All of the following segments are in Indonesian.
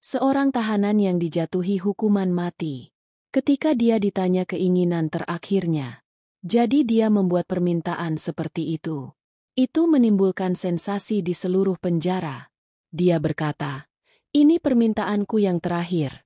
Seorang tahanan yang dijatuhi hukuman mati. Ketika dia ditanya keinginan terakhirnya, jadi dia membuat permintaan seperti itu. Itu menimbulkan sensasi di seluruh penjara. Dia berkata, "Ini permintaanku yang terakhir.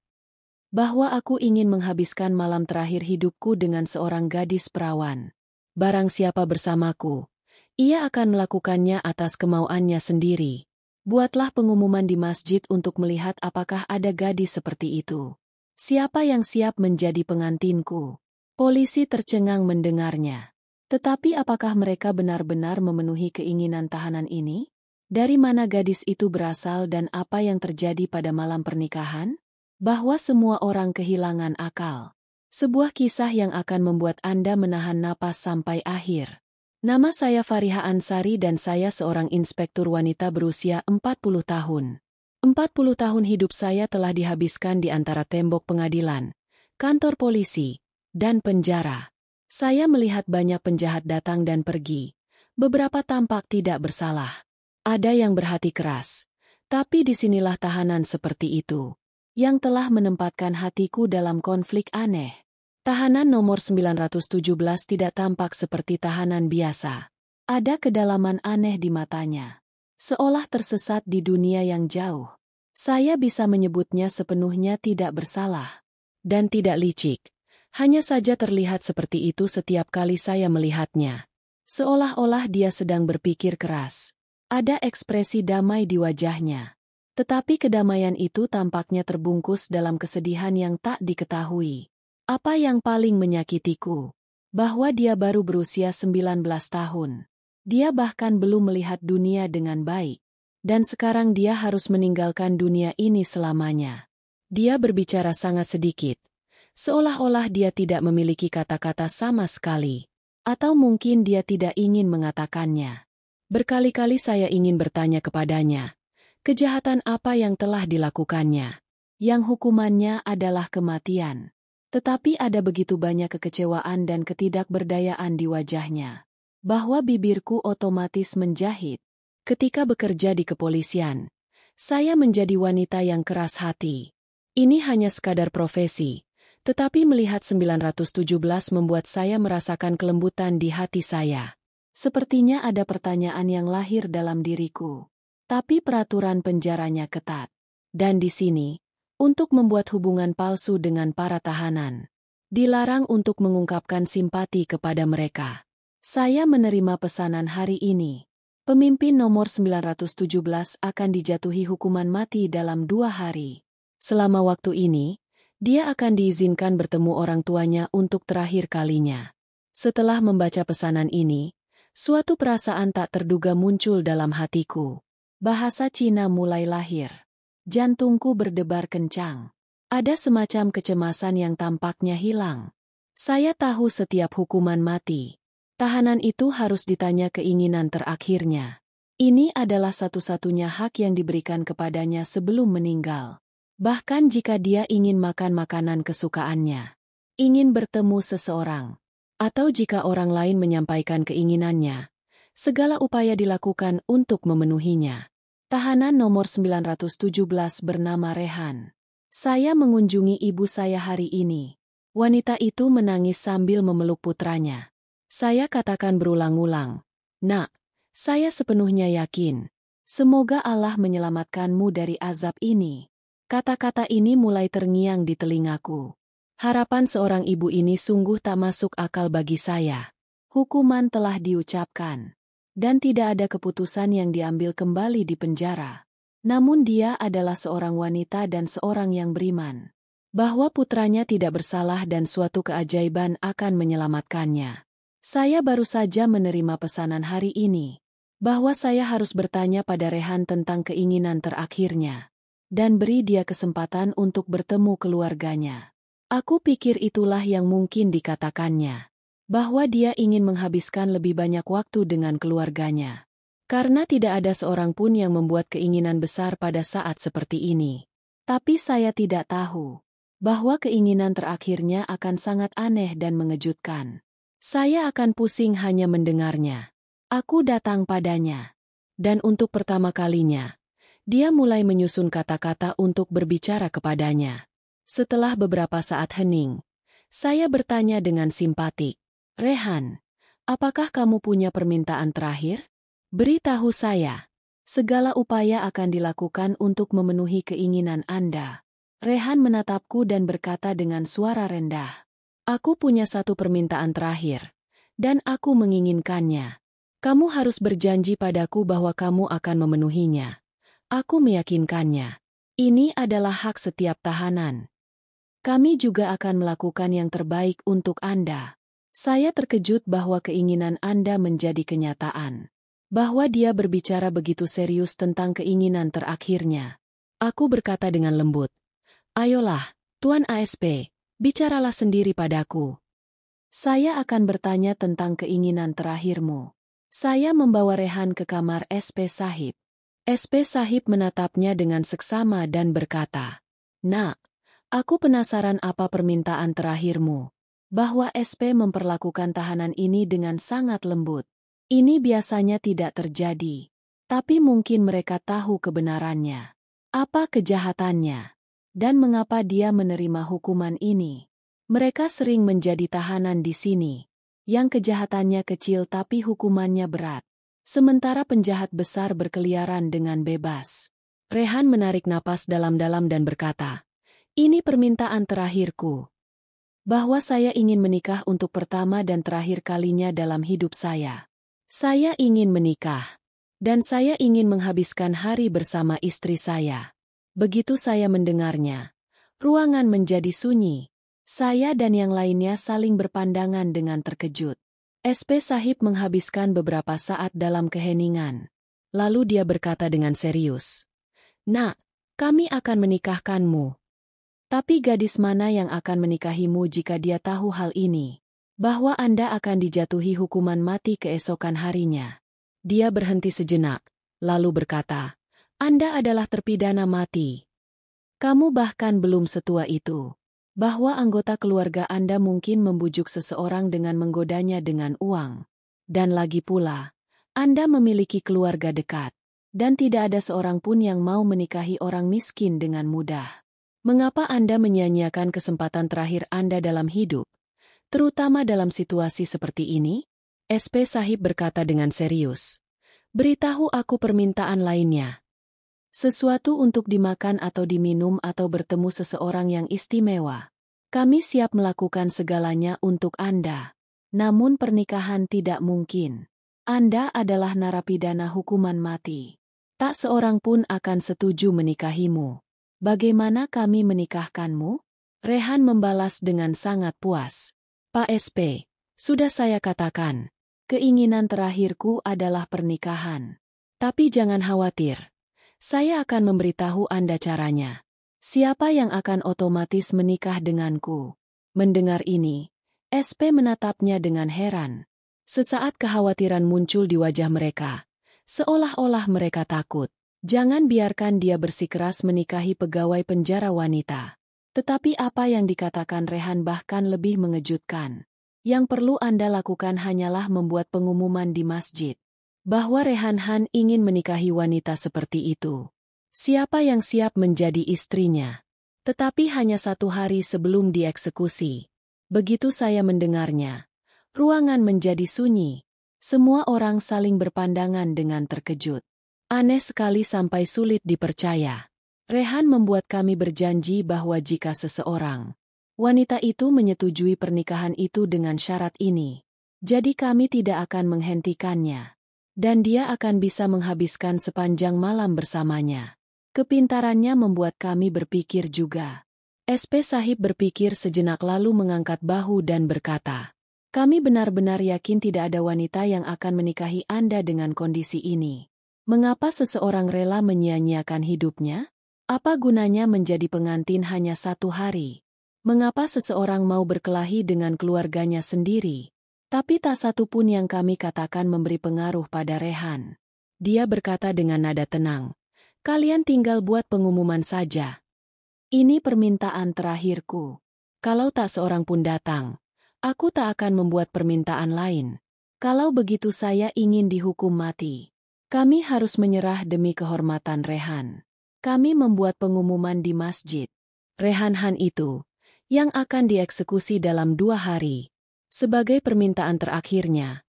Bahwa aku ingin menghabiskan malam terakhir hidupku dengan seorang gadis perawan. Barang siapa bersamaku, ia akan melakukannya atas kemauannya sendiri. Buatlah pengumuman di masjid untuk melihat apakah ada gadis seperti itu. Siapa yang siap menjadi pengantinku?" Polisi tercengang mendengarnya. Tetapi apakah mereka benar-benar memenuhi keinginan tahanan ini? Dari mana gadis itu berasal dan apa yang terjadi pada malam pernikahan? Bahwa semua orang kehilangan akal. Sebuah kisah yang akan membuat Anda menahan napas sampai akhir. Nama saya Fariha Ansari dan saya seorang inspektur wanita berusia 40 tahun. 40 tahun hidup saya telah dihabiskan di antara tembok pengadilan, kantor polisi, dan penjara. Saya melihat banyak penjahat datang dan pergi. Beberapa tampak tidak bersalah. Ada yang berhati keras. Tapi disinilah tahanan seperti itu, yang telah menempatkan hatiku dalam konflik aneh. Tahanan nomor 917 tidak tampak seperti tahanan biasa. Ada kedalaman aneh di matanya. Seolah tersesat di dunia yang jauh. Saya bisa menyebutnya sepenuhnya tidak bersalah. Dan tidak licik. Hanya saja terlihat seperti itu setiap kali saya melihatnya. Seolah-olah dia sedang berpikir keras. Ada ekspresi damai di wajahnya. Tetapi kedamaian itu tampaknya terbungkus dalam kesedihan yang tak diketahui. Apa yang paling menyakitiku? Bahwa dia baru berusia 19 tahun. Dia bahkan belum melihat dunia dengan baik. Dan sekarang dia harus meninggalkan dunia ini selamanya. Dia berbicara sangat sedikit. Seolah-olah dia tidak memiliki kata-kata sama sekali. Atau mungkin dia tidak ingin mengatakannya. Berkali-kali saya ingin bertanya kepadanya. Kejahatan apa yang telah dilakukannya? Yang hukumannya adalah kematian. Tetapi ada begitu banyak kekecewaan dan ketidakberdayaan di wajahnya. Bahwa bibirku otomatis menjahit. Ketika bekerja di kepolisian, saya menjadi wanita yang keras hati. Ini hanya sekadar profesi, tetapi melihat 917 membuat saya merasakan kelembutan di hati saya. Sepertinya ada pertanyaan yang lahir dalam diriku. Tapi peraturan penjaranya ketat. Dan di sini, untuk membuat hubungan palsu dengan para tahanan, dilarang untuk mengungkapkan simpati kepada mereka. Saya menerima pesanan hari ini. Pemimpin nomor 917 akan dijatuhi hukuman mati dalam 2 hari. Selama waktu ini, dia akan diizinkan bertemu orang tuanya untuk terakhir kalinya. Setelah membaca pesanan ini, suatu perasaan tak terduga muncul dalam hatiku. Bahasa Cina mulai lahir. Jantungku berdebar kencang. Ada semacam kecemasan yang tampaknya hilang. Saya tahu setiap hukuman mati, tahanan itu harus ditanya keinginan terakhirnya. Ini adalah satu-satunya hak yang diberikan kepadanya sebelum meninggal. Bahkan jika dia ingin makan makanan kesukaannya, ingin bertemu seseorang, atau jika orang lain menyampaikan keinginannya, segala upaya dilakukan untuk memenuhinya. Tahanan nomor 917 bernama Rehan. Saya mengunjungi ibu saya hari ini. Wanita itu menangis sambil memeluk putranya. Saya katakan berulang-ulang, "Nak, saya sepenuhnya yakin. Semoga Allah menyelamatkanmu dari azab ini." Kata-kata ini mulai terngiang di telingaku. Harapan seorang ibu ini sungguh tak masuk akal bagi saya. Hukuman telah diucapkan. Dan tidak ada keputusan yang diambil kembali di penjara. Namun dia adalah seorang wanita dan seorang yang beriman. Bahwa putranya tidak bersalah dan suatu keajaiban akan menyelamatkannya. Saya baru saja menerima pesanan hari ini. Bahwa saya harus bertanya pada Rehan tentang keinginan terakhirnya. Dan beri dia kesempatan untuk bertemu keluarganya. Aku pikir itulah yang mungkin dikatakannya. Bahwa dia ingin menghabiskan lebih banyak waktu dengan keluarganya. Karena tidak ada seorang pun yang membuat keinginan besar pada saat seperti ini. Tapi saya tidak tahu bahwa keinginan terakhirnya akan sangat aneh dan mengejutkan. Saya akan pusing hanya mendengarnya. Aku datang padanya. Dan untuk pertama kalinya, Dia mulai menyusun kata-kata untuk berbicara kepadanya. Setelah beberapa saat hening, saya bertanya dengan simpatik, "Rehan, apakah kamu punya permintaan terakhir? Beritahu saya. Segala upaya akan dilakukan untuk memenuhi keinginan Anda." Rehan menatapku dan berkata dengan suara rendah, "Aku punya satu permintaan terakhir, dan aku menginginkannya. Kamu harus berjanji padaku bahwa kamu akan memenuhinya." Aku meyakinkannya. Ini adalah hak setiap tahanan. Kami juga akan melakukan yang terbaik untuk Anda. Saya terkejut bahwa keinginan Anda menjadi kenyataan. Bahwa dia berbicara begitu serius tentang keinginan terakhirnya. Aku berkata dengan lembut, "Ayolah, Tuan ASP, bicaralah sendiri padaku. Saya akan bertanya tentang keinginan terakhirmu." Saya membawa Rehan ke kamar SP Sahib. SP Sahib menatapnya dengan seksama dan berkata, "Nak, aku penasaran apa permintaan terakhirmu." Bahwa SP memperlakukan tahanan ini dengan sangat lembut. Ini biasanya tidak terjadi. Tapi mungkin mereka tahu kebenarannya. Apa kejahatannya? Dan mengapa dia menerima hukuman ini? Mereka sering menjadi tahanan di sini, yang kejahatannya kecil tapi hukumannya berat. Sementara penjahat besar berkeliaran dengan bebas. Rehan menarik napas dalam-dalam dan berkata, "Ini permintaan terakhirku. Bahwa saya ingin menikah untuk pertama dan terakhir kalinya dalam hidup saya. Saya ingin menikah. Dan saya ingin menghabiskan hari bersama istri saya." Begitu saya mendengarnya, ruangan menjadi sunyi. Saya dan yang lainnya saling berpandangan dengan terkejut. SP Sahib menghabiskan beberapa saat dalam keheningan. Lalu dia berkata dengan serius, "Nak, kami akan menikahkanmu. Tapi gadis mana yang akan menikahimu jika dia tahu hal ini? Bahwa Anda akan dijatuhi hukuman mati keesokan harinya." Dia berhenti sejenak, lalu berkata, "Anda adalah terpidana mati. Kamu bahkan belum setua itu. Bahwa anggota keluarga Anda mungkin membujuk seseorang dengan menggodanya dengan uang. Dan lagi pula, Anda memiliki keluarga dekat. Dan tidak ada seorang pun yang mau menikahi orang miskin dengan mudah. Mengapa Anda menyia-nyiakan kesempatan terakhir Anda dalam hidup, terutama dalam situasi seperti ini?" SP Sahib berkata dengan serius, "Beritahu aku permintaan lainnya. Sesuatu untuk dimakan atau diminum atau bertemu seseorang yang istimewa. Kami siap melakukan segalanya untuk Anda. Namun pernikahan tidak mungkin. Anda adalah narapidana hukuman mati. Tak seorang pun akan setuju menikahimu. Bagaimana kami menikahkanmu?" Rehan membalas dengan sangat puas, "Pak SP, sudah saya katakan, keinginan terakhirku adalah pernikahan. Tapi jangan khawatir. Saya akan memberitahu Anda caranya. Siapa yang akan otomatis menikah denganku?" Mendengar ini, SP menatapnya dengan heran. Sesaat kekhawatiran muncul di wajah mereka. Seolah-olah mereka takut. Jangan biarkan dia bersikeras menikahi pegawai penjara wanita. Tetapi apa yang dikatakan Rehan bahkan lebih mengejutkan. Yang perlu Anda lakukan hanyalah membuat pengumuman di masjid. Bahwa Rehan Han ingin menikahi wanita seperti itu. Siapa yang siap menjadi istrinya? Tetapi hanya 1 hari sebelum dieksekusi. Begitu saya mendengarnya, ruangan menjadi sunyi. Semua orang saling berpandangan dengan terkejut. Aneh sekali sampai sulit dipercaya. Rehan membuat kami berjanji bahwa jika seseorang wanita itu menyetujui pernikahan itu dengan syarat ini, jadi kami tidak akan menghentikannya. Dan dia akan bisa menghabiskan sepanjang malam bersamanya. Kepintarannya membuat kami berpikir juga. SP Sahib berpikir sejenak lalu mengangkat bahu dan berkata, "Kami benar-benar yakin tidak ada wanita yang akan menikahi Anda dengan kondisi ini. Mengapa seseorang rela menyia-nyiakan hidupnya? Apa gunanya menjadi pengantin hanya 1 hari? Mengapa seseorang mau berkelahi dengan keluarganya sendiri?" Tapi tak satu pun yang kami katakan memberi pengaruh pada Rehan. Dia berkata dengan nada tenang, "Kalian tinggal buat pengumuman saja. Ini permintaan terakhirku. Kalau tak seorang pun datang, aku tak akan membuat permintaan lain. Kalau begitu saya ingin dihukum mati. Kami harus menyerah demi kehormatan Rehan. Kami membuat pengumuman di masjid. Rehan Han itu, yang akan dieksekusi dalam 2 hari. Sebagai permintaan terakhirnya,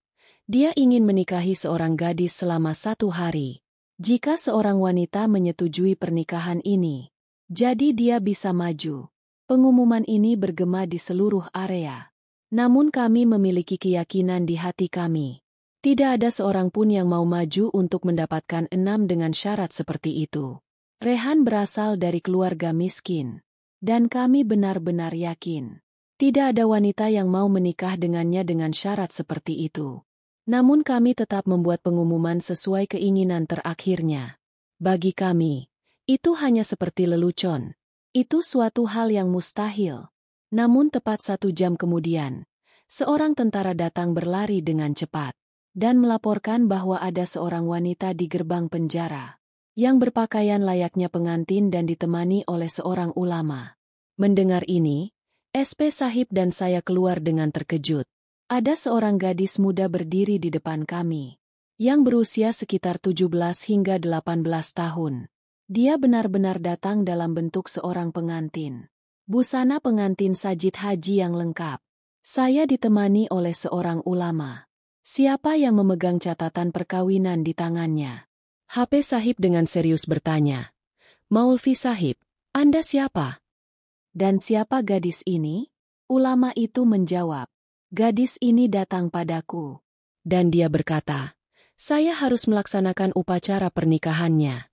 dia ingin menikahi seorang gadis selama 1 hari. Jika seorang wanita menyetujui pernikahan ini, jadi dia bisa maju. Pengumuman ini bergema di seluruh area. Namun kami memiliki keyakinan di hati kami. Tidak ada seorang pun yang mau maju untuk mendapatkan 6 dengan syarat seperti itu. Rehan berasal dari keluarga miskin. Dan kami benar-benar yakin. Tidak ada wanita yang mau menikah dengannya dengan syarat seperti itu. Namun kami tetap membuat pengumuman sesuai keinginan terakhirnya. Bagi kami, itu hanya seperti lelucon. Itu suatu hal yang mustahil. Namun tepat 1 jam kemudian, seorang tentara datang berlari dengan cepat dan melaporkan bahwa ada seorang wanita di gerbang penjara yang berpakaian layaknya pengantin dan ditemani oleh seorang ulama. Mendengar ini, SP Sahib dan saya keluar dengan terkejut. Ada seorang gadis muda berdiri di depan kami, yang berusia sekitar 17 hingga 18 tahun. Dia benar-benar datang dalam bentuk seorang pengantin. Busana pengantin sajid haji yang lengkap. Saya ditemani oleh seorang ulama. Siapa yang memegang catatan perkawinan di tangannya? HP Sahib dengan serius bertanya. Maulvi Sahib, Anda siapa? Dan siapa gadis ini? Ulama itu menjawab. Gadis ini datang padaku. Dan dia berkata, saya harus melaksanakan upacara pernikahannya.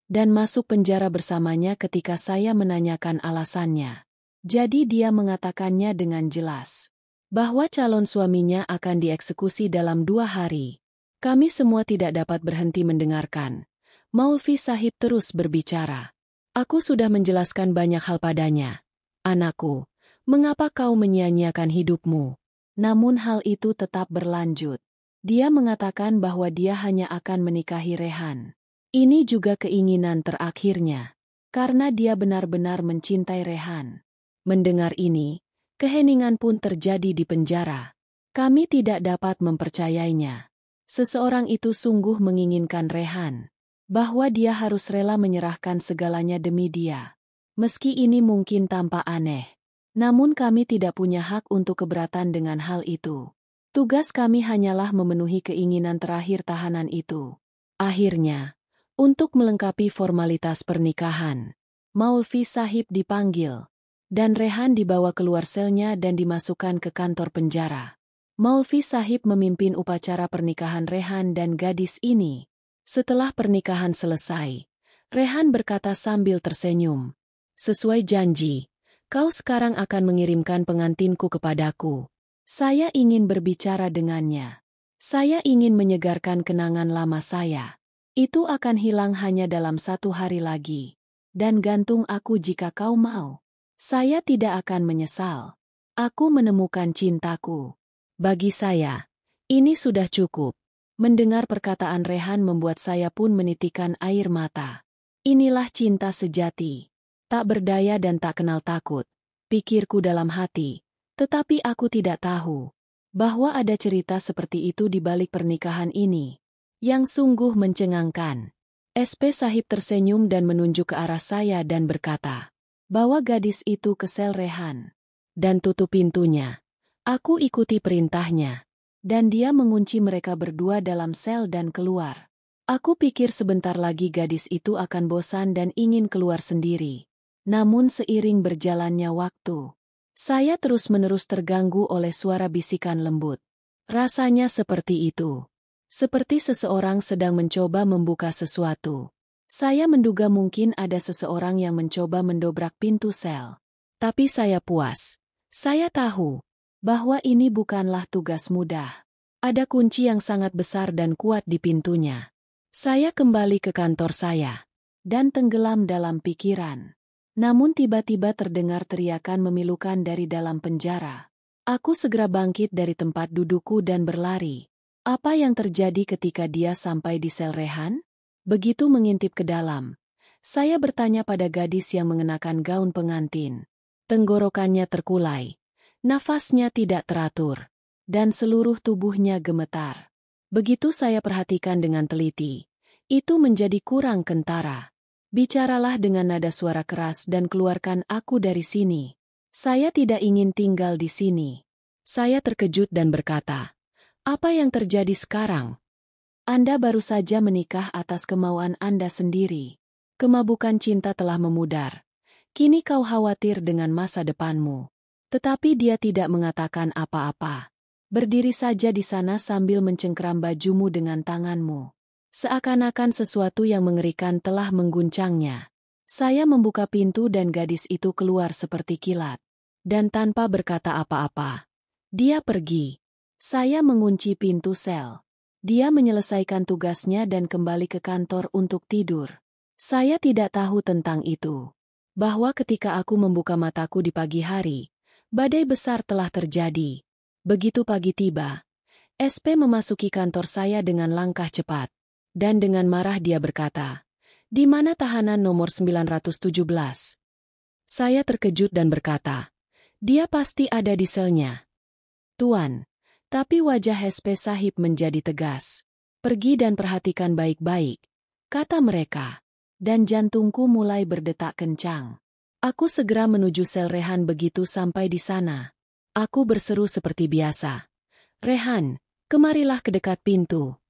Dan masuk penjara bersamanya ketika saya menanyakan alasannya. Jadi dia mengatakannya dengan jelas. Bahwa calon suaminya akan dieksekusi dalam 2 hari. Kami semua tidak dapat berhenti mendengarkan. Maulvi Sahib terus berbicara. Aku sudah menjelaskan banyak hal padanya. Anakku, mengapa kau menyia-nyiakan hidupmu? Namun hal itu tetap berlanjut. Dia mengatakan bahwa dia hanya akan menikahi Rehan. Ini juga keinginan terakhirnya. Karena dia benar-benar mencintai Rehan. Mendengar ini, keheningan pun terjadi di penjara. Kami tidak dapat mempercayainya. Seseorang itu sungguh menginginkan Rehan. Bahwa dia harus rela menyerahkan segalanya demi dia. Meski ini mungkin tampak aneh. Namun kami tidak punya hak untuk keberatan dengan hal itu. Tugas kami hanyalah memenuhi keinginan terakhir tahanan itu. Akhirnya, untuk melengkapi formalitas pernikahan, Maulvi Sahib dipanggil. Dan Rehan dibawa keluar selnya dan dimasukkan ke kantor penjara. Maulvi Sahib memimpin upacara pernikahan Rehan dan gadis ini. Setelah pernikahan selesai, Rehan berkata sambil tersenyum. Sesuai janji, kau sekarang akan mengirimkan pengantinku kepadaku. Saya ingin berbicara dengannya. Saya ingin menyegarkan kenangan lama saya. Itu akan hilang hanya dalam 1 hari lagi. Dan gantung aku jika kau mau. Saya tidak akan menyesal. Aku menemukan cintaku. Bagi saya, ini sudah cukup. Mendengar perkataan Rehan membuat saya pun menitikkan air mata. Inilah cinta sejati. Tak berdaya dan tak kenal takut. Pikirku dalam hati. Tetapi aku tidak tahu bahwa ada cerita seperti itu di balik pernikahan ini. Yang sungguh mencengangkan. SP Sahib tersenyum dan menunjuk ke arah saya dan berkata, bawa gadis itu ke sel Rehan. Dan tutup pintunya. Aku ikuti perintahnya. Dan dia mengunci mereka berdua dalam sel dan keluar. Aku pikir sebentar lagi gadis itu akan bosan dan ingin keluar sendiri. Namun seiring berjalannya waktu, saya terus-menerus terganggu oleh suara bisikan lembut. Rasanya seperti itu. Seperti seseorang sedang mencoba membuka sesuatu. Saya menduga mungkin ada seseorang yang mencoba mendobrak pintu sel. Tapi saya puas. Saya tahu bahwa ini bukanlah tugas mudah. Ada kunci yang sangat besar dan kuat di pintunya. Saya kembali ke kantor saya dan tenggelam dalam pikiran. Namun tiba-tiba terdengar teriakan memilukan dari dalam penjara. Aku segera bangkit dari tempat dudukku dan berlari. Apa yang terjadi ketika dia sampai di sel Rehan? Begitu mengintip ke dalam, saya bertanya pada gadis yang mengenakan gaun pengantin. Tenggorokannya terkulai, nafasnya tidak teratur, dan seluruh tubuhnya gemetar. Begitu saya perhatikan dengan teliti, itu menjadi kurang kentara. Bicaralah dengan nada suara keras dan keluarkan aku dari sini. Saya tidak ingin tinggal di sini. Saya terkejut dan berkata, apa yang terjadi sekarang? Anda baru saja menikah atas kemauan Anda sendiri. Kemabukan cinta telah memudar. Kini kau khawatir dengan masa depanmu. Tetapi dia tidak mengatakan apa-apa. Berdiri saja di sana sambil mencengkeram bajumu dengan tanganmu. Seakan-akan sesuatu yang mengerikan telah mengguncangnya. Saya membuka pintu dan gadis itu keluar seperti kilat. Dan tanpa berkata apa-apa, dia pergi. Saya mengunci pintu sel. Dia menyelesaikan tugasnya dan kembali ke kantor untuk tidur. Saya tidak tahu tentang itu. Bahwa ketika aku membuka mataku di pagi hari, badai besar telah terjadi. Begitu pagi tiba, SP memasuki kantor saya dengan langkah cepat. Dan dengan marah dia berkata, "Di mana tahanan nomor 917?" Saya terkejut dan berkata, "Dia pasti ada di selnya." "Tuan." Tapi wajah SP Sahib menjadi tegas. "Pergi dan perhatikan baik-baik," kata mereka. Dan jantungku mulai berdetak kencang. Aku segera menuju sel Rehan begitu sampai di sana. Aku berseru seperti biasa. "Rehan, kemarilah ke dekat pintu."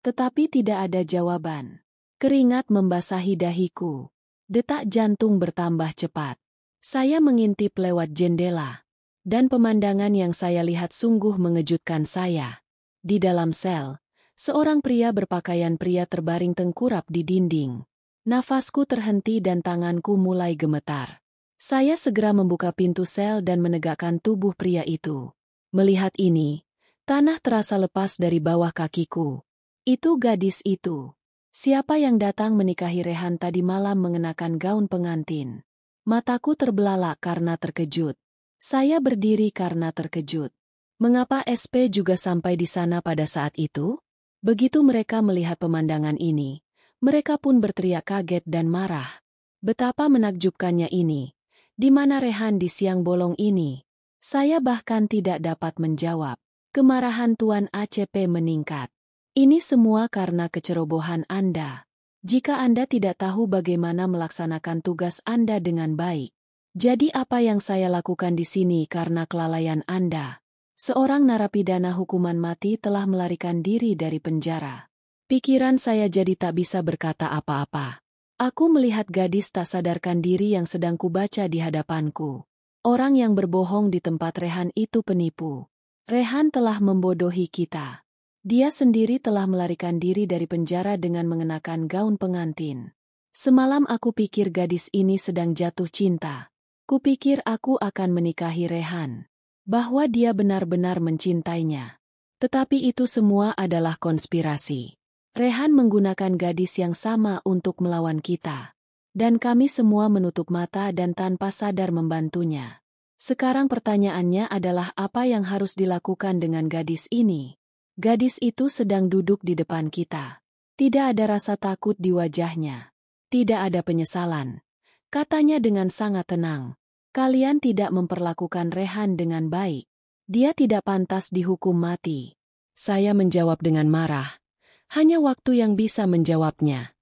Tetapi tidak ada jawaban. Keringat membasahi dahiku. Detak jantung bertambah cepat. Saya mengintip lewat jendela. Dan pemandangan yang saya lihat sungguh mengejutkan saya. Di dalam sel, seorang pria berpakaian pria terbaring tengkurap di dinding. Nafasku terhenti dan tanganku mulai gemetar. Saya segera membuka pintu sel dan menegakkan tubuh pria itu. Melihat ini, tanah terasa lepas dari bawah kakiku. Itu gadis itu. Siapa yang datang menikahi Rehan tadi malam mengenakan gaun pengantin? Mataku terbelalak karena terkejut. Saya berdiri karena terkejut. Mengapa SP juga sampai di sana pada saat itu? Begitu mereka melihat pemandangan ini, mereka pun berteriak kaget dan marah. Betapa menakjubkannya ini. Di mana Rehan di siang bolong ini? Saya bahkan tidak dapat menjawab. Kemarahan Tuan ACP meningkat. Ini semua karena kecerobohan Anda. Jika Anda tidak tahu bagaimana melaksanakan tugas Anda dengan baik. Jadi apa yang saya lakukan di sini karena kelalaian Anda? Seorang narapidana hukuman mati telah melarikan diri dari penjara. Pikiran saya jadi tak bisa berkata apa-apa. Aku melihat gadis tak sadarkan diri yang sedang kubaca di hadapanku. Orang yang berbohong di tempat Rehan itu penipu. Rehan telah membodohi kita. Dia sendiri telah melarikan diri dari penjara dengan mengenakan gaun pengantin. Semalam aku pikir gadis ini sedang jatuh cinta. Kupikir aku akan menikahi Rehan. Bahwa dia benar-benar mencintainya. Tetapi itu semua adalah konspirasi. Rehan menggunakan gadis yang sama untuk melawan kita. Dan kami semua menutup mata dan tanpa sadar membantunya. Sekarang pertanyaannya adalah apa yang harus dilakukan dengan gadis ini? Gadis itu sedang duduk di depan kita. Tidak ada rasa takut di wajahnya. Tidak ada penyesalan. Katanya dengan sangat tenang. Kalian tidak memperlakukan Rehan dengan baik. Dia tidak pantas dihukum mati. Saya menjawab dengan marah. Hanya waktu yang bisa menjawabnya.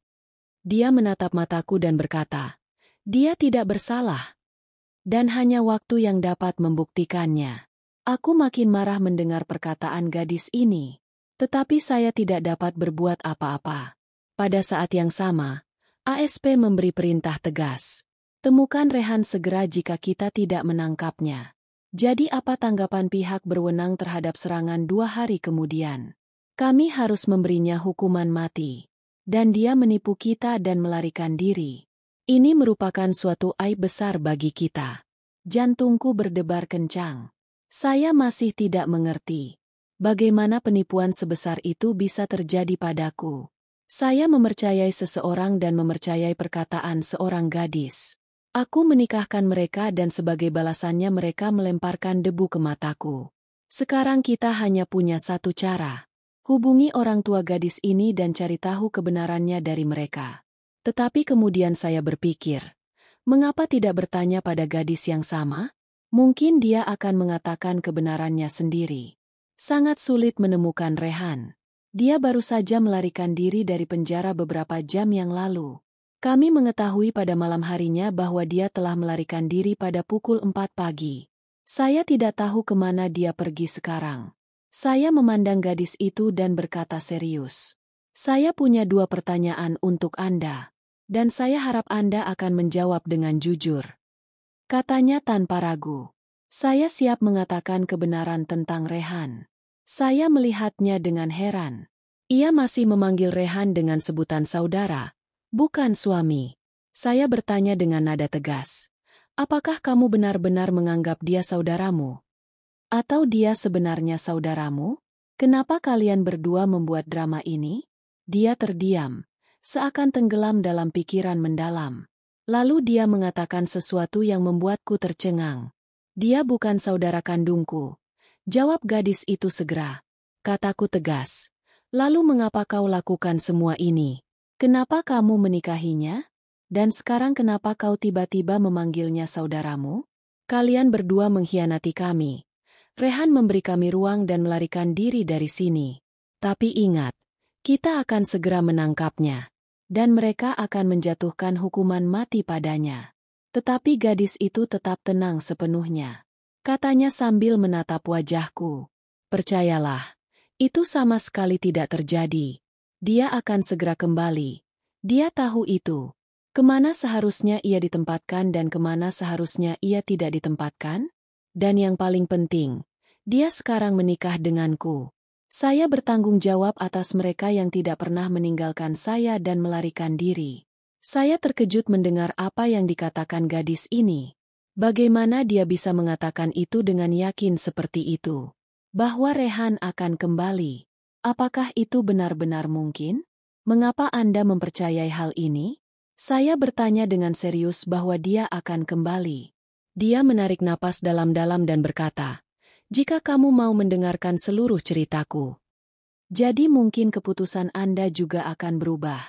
Dia menatap mataku dan berkata, dia tidak bersalah. Dan hanya waktu yang dapat membuktikannya. Aku makin marah mendengar perkataan gadis ini. Tetapi saya tidak dapat berbuat apa-apa. Pada saat yang sama, ASP memberi perintah tegas. Temukan Rehan segera jika kita tidak menangkapnya. Jadi apa tanggapan pihak berwenang terhadap serangan 2 hari kemudian? Kami harus memberinya hukuman mati. Dan dia menipu kita dan melarikan diri. Ini merupakan suatu aib besar bagi kita. Jantungku berdebar kencang. Saya masih tidak mengerti. Bagaimana penipuan sebesar itu bisa terjadi padaku? Saya mempercayai seseorang dan mempercayai perkataan seorang gadis. Aku menikahkan mereka dan sebagai balasannya mereka melemparkan debu ke mataku. Sekarang kita hanya punya satu cara. Hubungi orang tua gadis ini dan cari tahu kebenarannya dari mereka. Tetapi kemudian saya berpikir, mengapa tidak bertanya pada gadis yang sama? Mungkin dia akan mengatakan kebenarannya sendiri. Sangat sulit menemukan Rehan. Dia baru saja melarikan diri dari penjara beberapa jam yang lalu. Kami mengetahui pada malam harinya bahwa dia telah melarikan diri pada pukul 4 pagi. Saya tidak tahu kemana dia pergi sekarang. Saya memandang gadis itu dan berkata serius. Saya punya 2 pertanyaan untuk Anda. Dan saya harap Anda akan menjawab dengan jujur. Katanya tanpa ragu. Saya siap mengatakan kebenaran tentang Rehan. Saya melihatnya dengan heran. Ia masih memanggil Rehan dengan sebutan saudara, bukan suami. Saya bertanya dengan nada tegas. Apakah kamu benar-benar menganggap dia saudaramu? Atau dia sebenarnya saudaramu? Kenapa kalian berdua membuat drama ini? Dia terdiam, seakan tenggelam dalam pikiran mendalam. Lalu dia mengatakan sesuatu yang membuatku tercengang. Dia bukan saudara kandungku. Jawab gadis itu segera. Kataku tegas. Lalu mengapa kau lakukan semua ini? Kenapa kamu menikahinya? Dan sekarang kenapa kau tiba-tiba memanggilnya saudaramu? Kalian berdua mengkhianati kami. Rehan memberi kami ruang dan melarikan diri dari sini. Tapi ingat, kita akan segera menangkapnya. Dan mereka akan menjatuhkan hukuman mati padanya. Tetapi gadis itu tetap tenang sepenuhnya. Katanya sambil menatap wajahku. Percayalah, itu sama sekali tidak terjadi. Dia akan segera kembali. Dia tahu itu. Kemana seharusnya ia ditempatkan dan kemana seharusnya ia tidak ditempatkan? Dan yang paling penting, dia sekarang menikah denganku. Saya bertanggung jawab atas mereka yang tidak pernah meninggalkan saya dan melarikan diri. Saya terkejut mendengar apa yang dikatakan gadis ini. Bagaimana dia bisa mengatakan itu dengan yakin seperti itu? Bahwa Rehan akan kembali. Apakah itu benar-benar mungkin? Mengapa Anda mempercayai hal ini? Saya bertanya dengan serius bahwa dia akan kembali. Dia menarik napas dalam-dalam dan berkata, "Jika kamu mau mendengarkan seluruh ceritaku, jadi mungkin keputusan Anda juga akan berubah.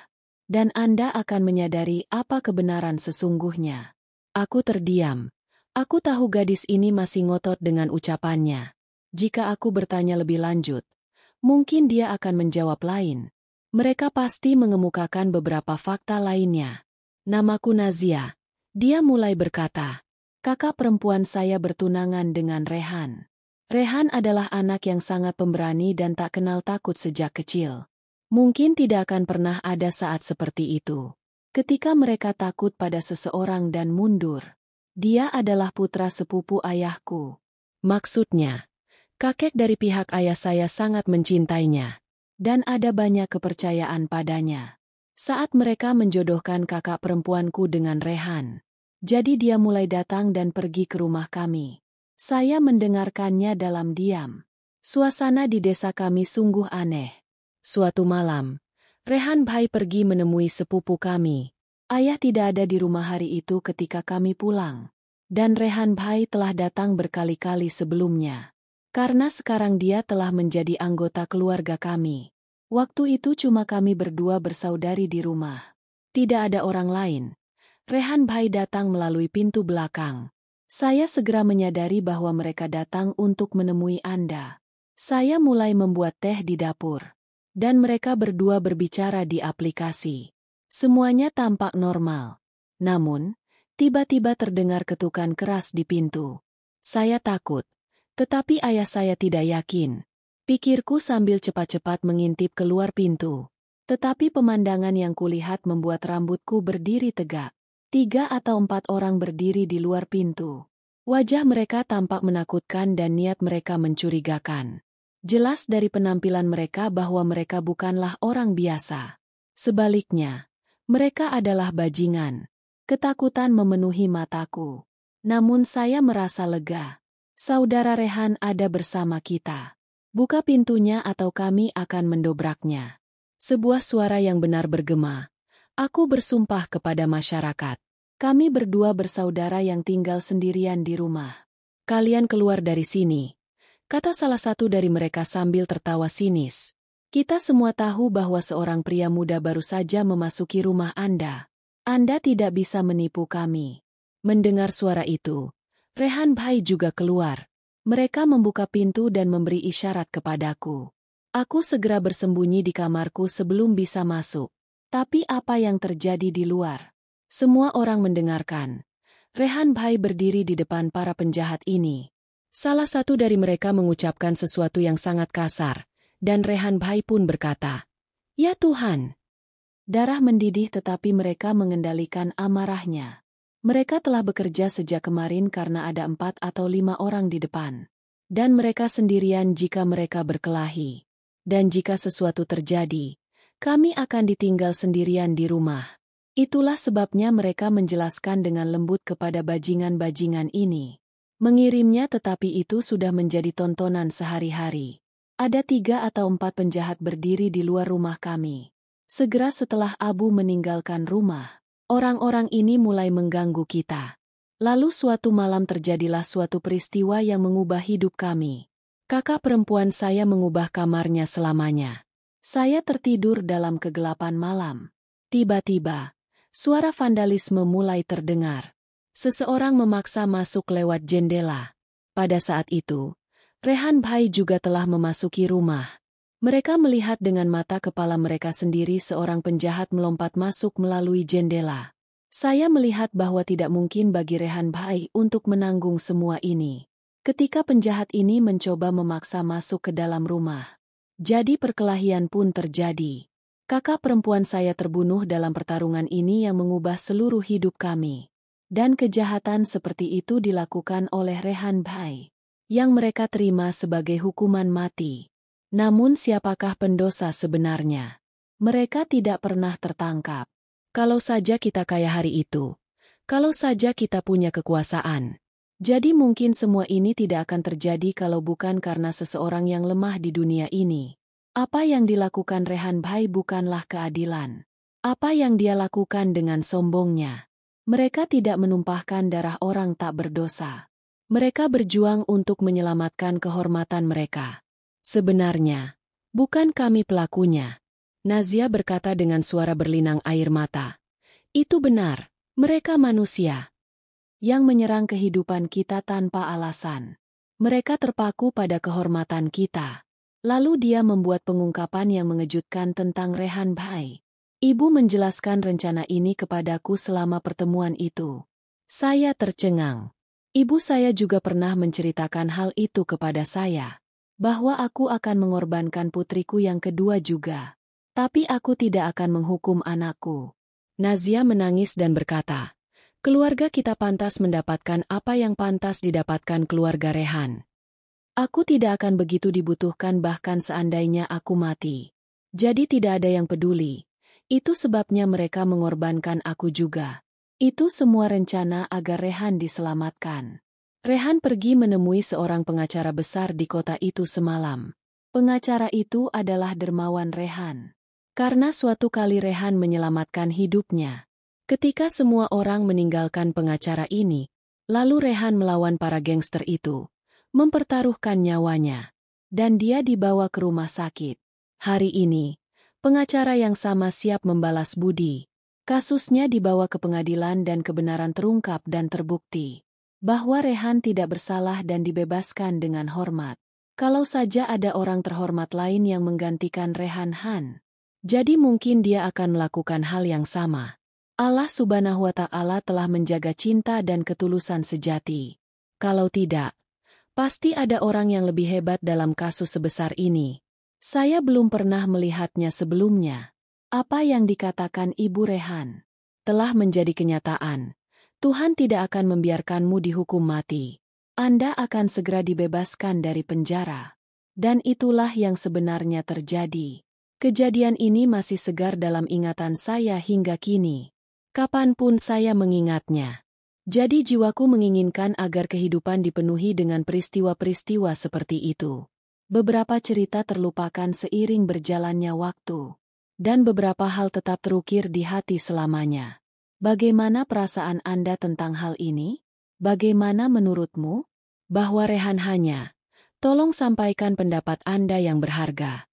Dan Anda akan menyadari apa kebenaran sesungguhnya." Aku terdiam. Aku tahu gadis ini masih ngotot dengan ucapannya. Jika aku bertanya lebih lanjut, mungkin dia akan menjawab lain. Mereka pasti mengemukakan beberapa fakta lainnya. Namaku Nazia. Dia mulai berkata, "Kakak perempuan saya bertunangan dengan Rehan. Rehan adalah anak yang sangat pemberani dan tak kenal takut sejak kecil. Mungkin tidak akan pernah ada saat seperti itu. Ketika mereka takut pada seseorang dan mundur. Dia adalah putra sepupu ayahku. Maksudnya, kakek dari pihak ayah saya sangat mencintainya. Dan ada banyak kepercayaan padanya. Saat mereka menjodohkan kakak perempuanku dengan Rehan. Jadi dia mulai datang dan pergi ke rumah kami. Saya mendengarkannya dalam diam. Suasana di desa kami sungguh aneh. Suatu malam, Rehan Bhai pergi menemui sepupu kami. Ayah tidak ada di rumah hari itu ketika kami pulang. Dan Rehan Bhai telah datang berkali-kali sebelumnya. Karena sekarang dia telah menjadi anggota keluarga kami. Waktu itu cuma kami berdua bersaudari di rumah. Tidak ada orang lain. Rehan Bhai datang melalui pintu belakang. Saya segera menyadari bahwa mereka datang untuk menemui Anda. Saya mulai membuat teh di dapur. Dan mereka berdua berbicara di aplikasi. Semuanya tampak normal. Namun, tiba-tiba terdengar ketukan keras di pintu. Saya takut. Tetapi ayah saya tidak yakin. Pikirku sambil cepat-cepat mengintip keluar pintu. Tetapi pemandangan yang kulihat membuat rambutku berdiri tegak. 3 atau 4 orang berdiri di luar pintu. Wajah mereka tampak menakutkan dan niat mereka mencurigakan. Jelas dari penampilan mereka bahwa mereka bukanlah orang biasa. Sebaliknya, mereka adalah bajingan. Ketakutan memenuhi mataku. Namun saya merasa lega. Saudara Rehan ada bersama kita. Buka pintunya atau kami akan mendobraknya. Sebuah suara yang benar bergema. Aku bersumpah kepada masyarakat. Kami berdua bersaudara yang tinggal sendirian di rumah. Kalian keluar dari sini, kata salah satu dari mereka sambil tertawa sinis. Kita semua tahu bahwa seorang pria muda baru saja memasuki rumah Anda. Anda tidak bisa menipu kami. Mendengar suara itu, Rehan Bhai juga keluar. Mereka membuka pintu dan memberi isyarat kepadaku. Aku segera bersembunyi di kamarku sebelum bisa masuk. Tapi apa yang terjadi di luar? Semua orang mendengarkan. Rehan Bhai berdiri di depan para penjahat ini. Salah satu dari mereka mengucapkan sesuatu yang sangat kasar, dan Rehan Bhai pun berkata, "Ya Tuhan!" Darah mendidih tetapi mereka mengendalikan amarahnya. Mereka telah bekerja sejak kemarin karena ada 4 atau 5 orang di depan. Dan mereka sendirian jika mereka berkelahi. Dan jika sesuatu terjadi, kami akan ditinggal sendirian di rumah. Itulah sebabnya mereka menjelaskan dengan lembut kepada bajingan-bajingan ini. Mengirimnya tetapi itu sudah menjadi tontonan sehari-hari. Ada 3 atau 4 penjahat berdiri di luar rumah kami. Segera setelah Abu meninggalkan rumah, orang-orang ini mulai mengganggu kita. Lalu suatu malam terjadilah suatu peristiwa yang mengubah hidup kami. Kakak perempuan saya mengubah kamarnya selamanya. Saya tertidur dalam kegelapan malam. Tiba-tiba, suara vandalisme mulai terdengar. Seseorang memaksa masuk lewat jendela. Pada saat itu, Rehan Bhai juga telah memasuki rumah. Mereka melihat dengan mata kepala mereka sendiri seorang penjahat melompat masuk melalui jendela. Saya melihat bahwa tidak mungkin bagi Rehan Bhai untuk menanggung semua ini. Ketika penjahat ini mencoba memaksa masuk ke dalam rumah. Jadi perkelahian pun terjadi. Kakak perempuan saya terbunuh dalam pertarungan ini yang mengubah seluruh hidup kami. Dan kejahatan seperti itu dilakukan oleh Rehan Bhai. Yang mereka terima sebagai hukuman mati. Namun siapakah pendosa sebenarnya? Mereka tidak pernah tertangkap. Kalau saja kita kaya hari itu. Kalau saja kita punya kekuasaan. Jadi mungkin semua ini tidak akan terjadi kalau bukan karena seseorang yang lemah di dunia ini. Apa yang dilakukan Rehan Bhai bukanlah keadilan. Apa yang dia lakukan dengan sombongnya. Mereka tidak menumpahkan darah orang tak berdosa. Mereka berjuang untuk menyelamatkan kehormatan mereka. Sebenarnya, bukan kami pelakunya. Nazia berkata dengan suara berlinang air mata. Itu benar, mereka manusia. Yang menyerang kehidupan kita tanpa alasan. Mereka terpaku pada kehormatan kita. Lalu dia membuat pengungkapan yang mengejutkan tentang Rehan Bhai. Ibu menjelaskan rencana ini kepadaku selama pertemuan itu. Saya tercengang. Ibu saya juga pernah menceritakan hal itu kepada saya. Bahwa aku akan mengorbankan putriku yang kedua juga. Tapi aku tidak akan menghukum anakku. Nazia menangis dan berkata, keluarga kita pantas mendapatkan apa yang pantas didapatkan keluarga Rehan. Aku tidak akan begitu dibutuhkan bahkan seandainya aku mati. Jadi tidak ada yang peduli. Itu sebabnya mereka mengorbankan aku juga. Itu semua rencana agar Rehan diselamatkan. Rehan pergi menemui seorang pengacara besar di kota itu semalam. Pengacara itu adalah dermawan Rehan. Karena suatu kali Rehan menyelamatkan hidupnya. Ketika semua orang meninggalkan pengacara ini, lalu Rehan melawan para gangster itu, mempertaruhkan nyawanya, dan dia dibawa ke rumah sakit. Hari ini, pengacara yang sama siap membalas budi. Kasusnya dibawa ke pengadilan dan kebenaran terungkap dan terbukti. Bahwa Rehan tidak bersalah dan dibebaskan dengan hormat. Kalau saja ada orang terhormat lain yang menggantikan Rehan Han. Jadi mungkin dia akan melakukan hal yang sama. Allah Subhanahu wa Ta'ala telah menjaga cinta dan ketulusan sejati. Kalau tidak, pasti ada orang yang lebih hebat dalam kasus sebesar ini. Saya belum pernah melihatnya sebelumnya. Apa yang dikatakan Ibu Rehan telah menjadi kenyataan. Tuhan tidak akan membiarkanmu dihukum mati. Anda akan segera dibebaskan dari penjara. Dan itulah yang sebenarnya terjadi. Kejadian ini masih segar dalam ingatan saya hingga kini. Kapanpun saya mengingatnya. Jadi jiwaku menginginkan agar kehidupan dipenuhi dengan peristiwa-peristiwa seperti itu. Beberapa cerita terlupakan seiring berjalannya waktu. Dan beberapa hal tetap terukir di hati selamanya. Bagaimana perasaan Anda tentang hal ini? Bagaimana menurutmu? Bahwa Rehan hanya, tolong sampaikan pendapat Anda yang berharga.